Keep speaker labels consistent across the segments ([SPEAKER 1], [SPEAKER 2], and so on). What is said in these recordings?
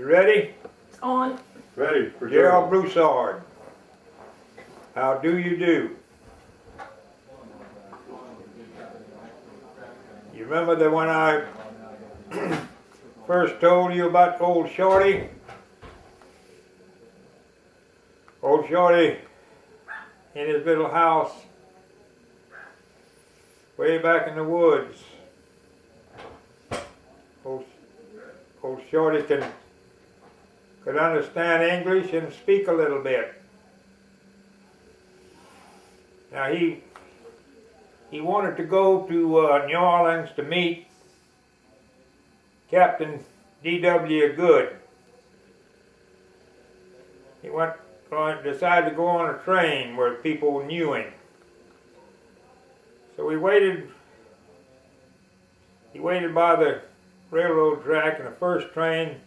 [SPEAKER 1] You ready?
[SPEAKER 2] On.
[SPEAKER 3] Ready for
[SPEAKER 1] Gerald Broussard. How do you do? You remember that when I first told you about old Shorty? Old Shorty in his little house way back in the woods. Old Shorty could understand English and speak a little bit. Now he wanted to go to New Orleans to meet Captain D.W. Good. He decided to go on a train where people knew him. So he waited by the railroad track, and the first train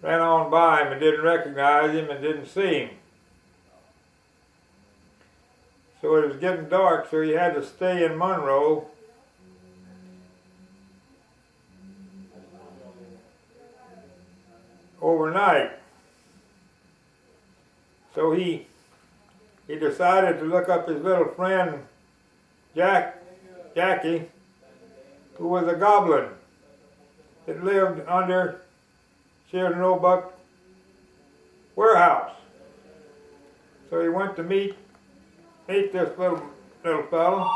[SPEAKER 1] ran on by him and didn't recognize him and didn't see him. So it was getting dark, so he had to stay in Monroe overnight. So he decided to look up his little friend Jackie, who was a goblin that lived under Sheridan Roebuck warehouse. So he went to meet this little fellow.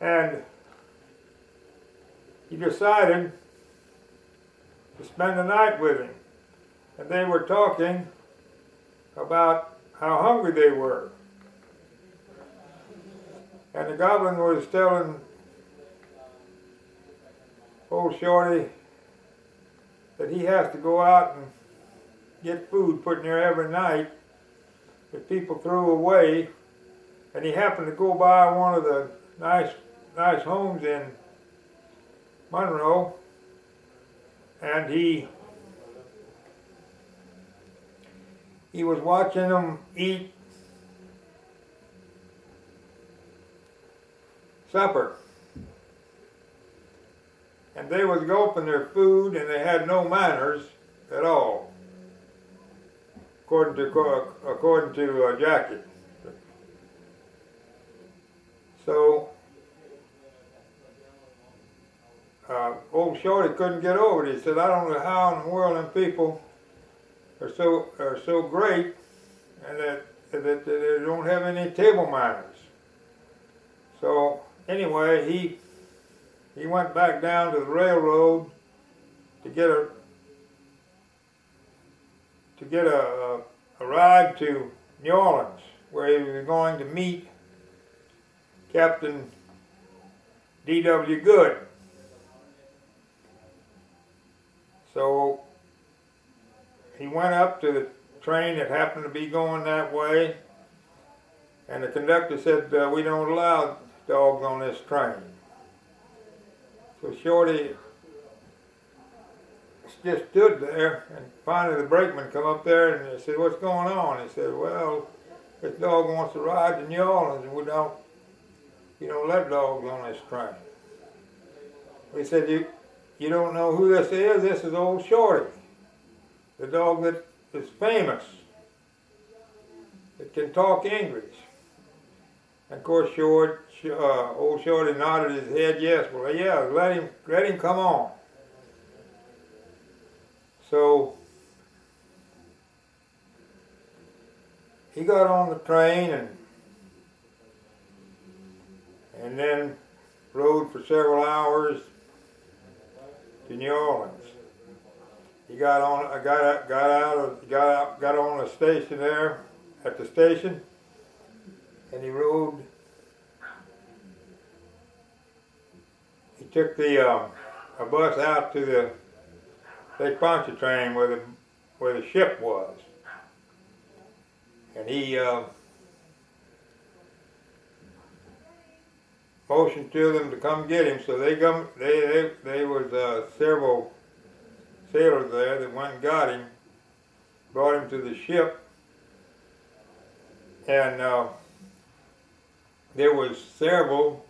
[SPEAKER 1] And he decided to spend the night with him. And they were talking about how hungry they were. And the goblin was telling old Shorty that he has to go out and get food put in there every night that people threw away. And he happened to go by one of the nice homes in Monroe, and he was watching them eat supper. And they was gulping their food, and they had no manners at all, according to Jackie. So old Shorty couldn't get over it. He said, "I don't know how in the world them people are so great, and that they don't have any table manners." So anyway, he went back down to the railroad to get a ride to New Orleans, where he was going to meet Captain D.W. Good. So he went up to the train that happened to be going that way, and the conductor said, "We don't allow dogs on this train." So Shorty just stood there, and finally the brakeman come up there and he said, "What's going on?" He said, "Well, this dog wants to ride to New Orleans, and we don't let dogs on this train." He said, You don't know who this is? This is old Shorty, the dog that is famous, that can talk English." And of course, old Shorty nodded his head, yes. Well, yeah, let him come on. So he got on the train and then rode for several hours to New Orleans. He got on the station there, at the station, and he rode. He took a bus out to the Lake Pontchartrain where the ship was, and he motioned to them to come get him. So they was several sailors there that went and got him, brought him to the ship, and there was several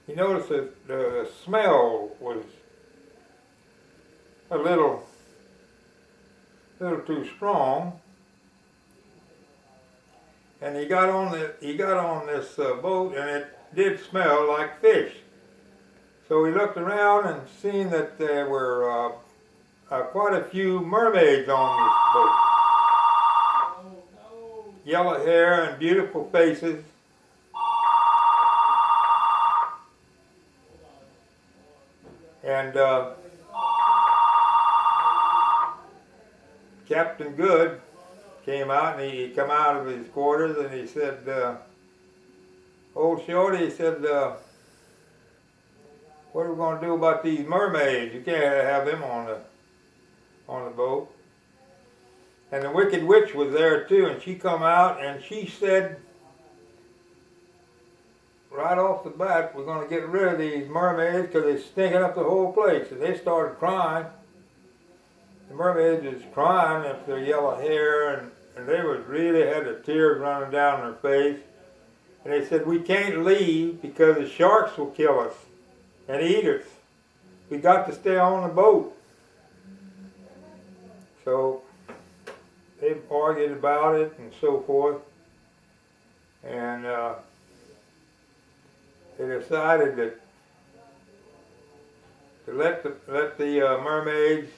[SPEAKER 1] he noticed that the smell was a little too strong, and he got on this boat, and it did smell like fish. So he looked around and seen that there were quite a few mermaids on this boat. Yellow hair and beautiful faces. And Captain Good came out, and he come out of his quarters, and he said, "Old Shorty," he said, "what are we going to do about these mermaids? You can't have them on the boat." And the Wicked Witch was there too, and she come out and she said, right off the bat, "We're going to get rid of these mermaids because they're stinking up the whole place." And they started crying. The mermaids was crying up their yellow hair, and they was really had the tears running down their face. And they said, "We can't leave because the sharks will kill us and eat us. We got to stay on the boat." So they argued about it and so forth, and they decided that to let the mermaids,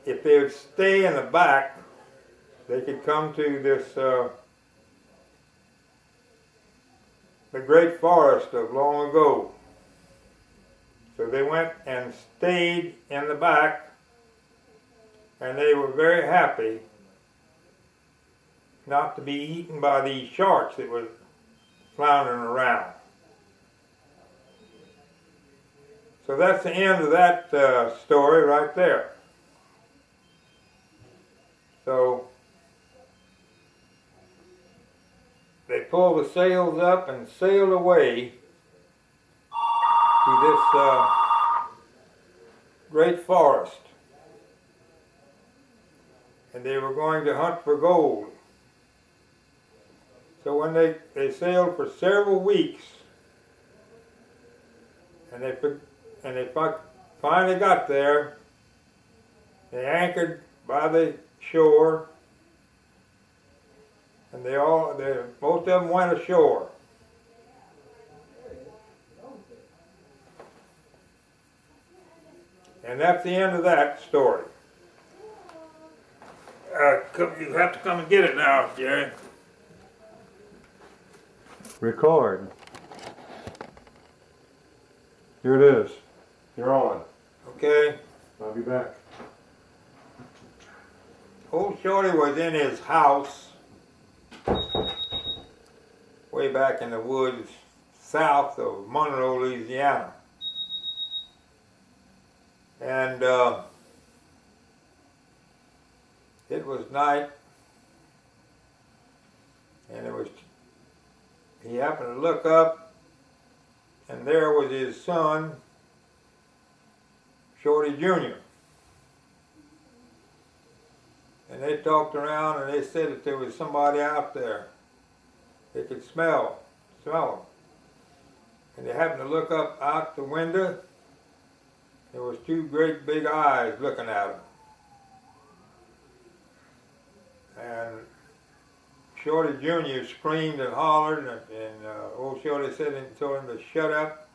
[SPEAKER 1] if they would stay in the back, they could come to this the great forest of long ago. So they went and stayed in the back, and they were very happy not to be eaten by these sharks that were floundering around. So that's the end of that story right there. So they pulled the sails up and sailed away to this great forest. And they were going to hunt for gold. So when they sailed for several weeks, and they finally got there, they anchored by the shore, and most of them went ashore. And that's the end of that story. You have to come and get it now, Jerry.
[SPEAKER 2] Record. Here it is. You're on.
[SPEAKER 1] Okay.
[SPEAKER 2] I'll be back.
[SPEAKER 1] Old Shorty was in his house way back in the woods south of Monroe, Louisiana. And it was night, and he happened to look up, and there was his son, Shorty Jr. And they talked around, and they said that there was somebody out there. They could smell them. And they happened to look up out the window. There was two great big eyes looking at them. And Shorty Jr. screamed and hollered, and old Shorty told him to shut up.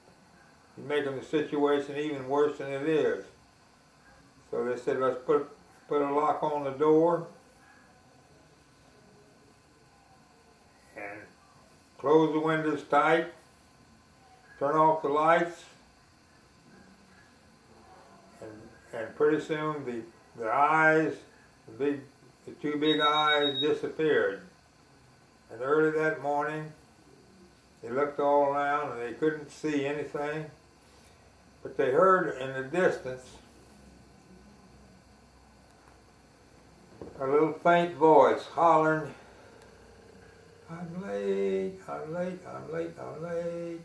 [SPEAKER 1] He's making the situation even worse than it is. So they said, "Let's put a lock on the door and close the windows tight, turn off the lights, and pretty soon the eyes, the two big eyes disappeared. And early that morning, they looked all around and they couldn't see anything, but they heard in the distance a little faint voice hollering, "I'm late, I'm late, I'm late, I'm late.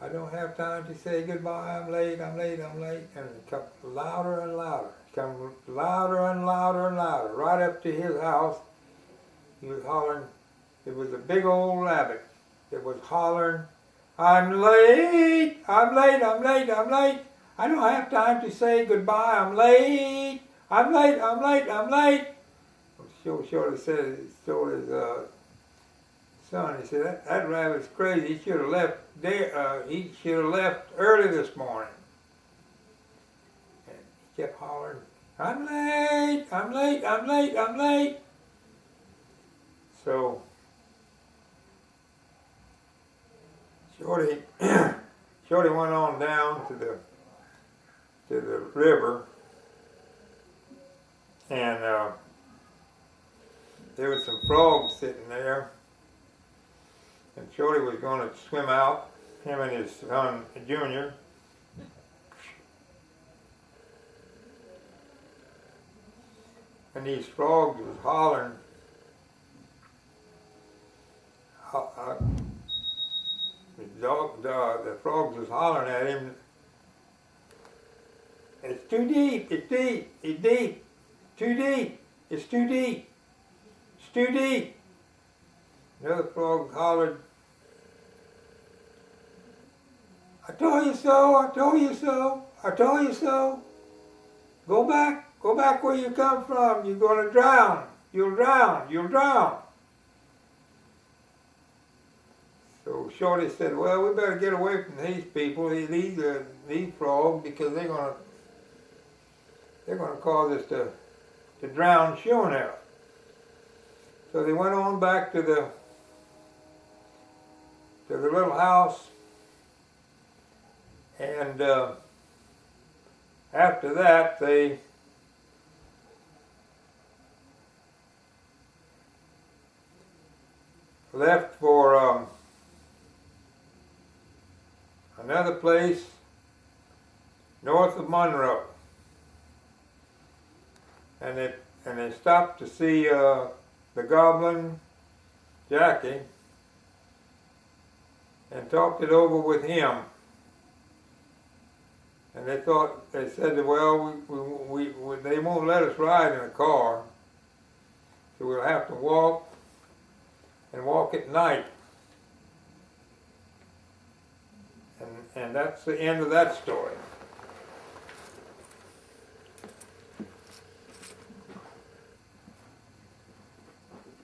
[SPEAKER 1] I don't have time to say goodbye, I'm late, I'm late, I'm late." And it got louder and louder. It came louder and louder and louder. Right up to his house, he was hollering. It was a big old rabbit that was hollering I'm late, I'm late, I'm late, I'm late. I don't have time to say goodbye. I'm late, I'm late, I'm late, I'm late. Shorty said, told his son, he said, that rabbit's crazy. He should have left he should have left early this morning. And he kept hollering, I'm late, I'm late, I'm late, I'm late. So Shorty went on down to the river, and there was some frogs sitting there, and Shorty was going to swim out, him and his son Junior. And these frogs was hollering. The frogs was hollering at him. It's too deep, it's deep, it's deep, too deep, it's too deep, it's too deep. The other frog hollered, I told you so, I told you so, I told you so. Go back where you come from, you're gonna drown, you'll drown, you'll drown. So Shorty said, well, we better get away from these people, these frogs, because they're gonna cause us to drown sure enough. So they went on back to the little house, and after that they left for another place north of Monroe, and they stopped to see the goblin Jackie and talked it over with him. And they said, well, they won't let us ride in a car, so we'll have to walk at night. And that's the end of that story.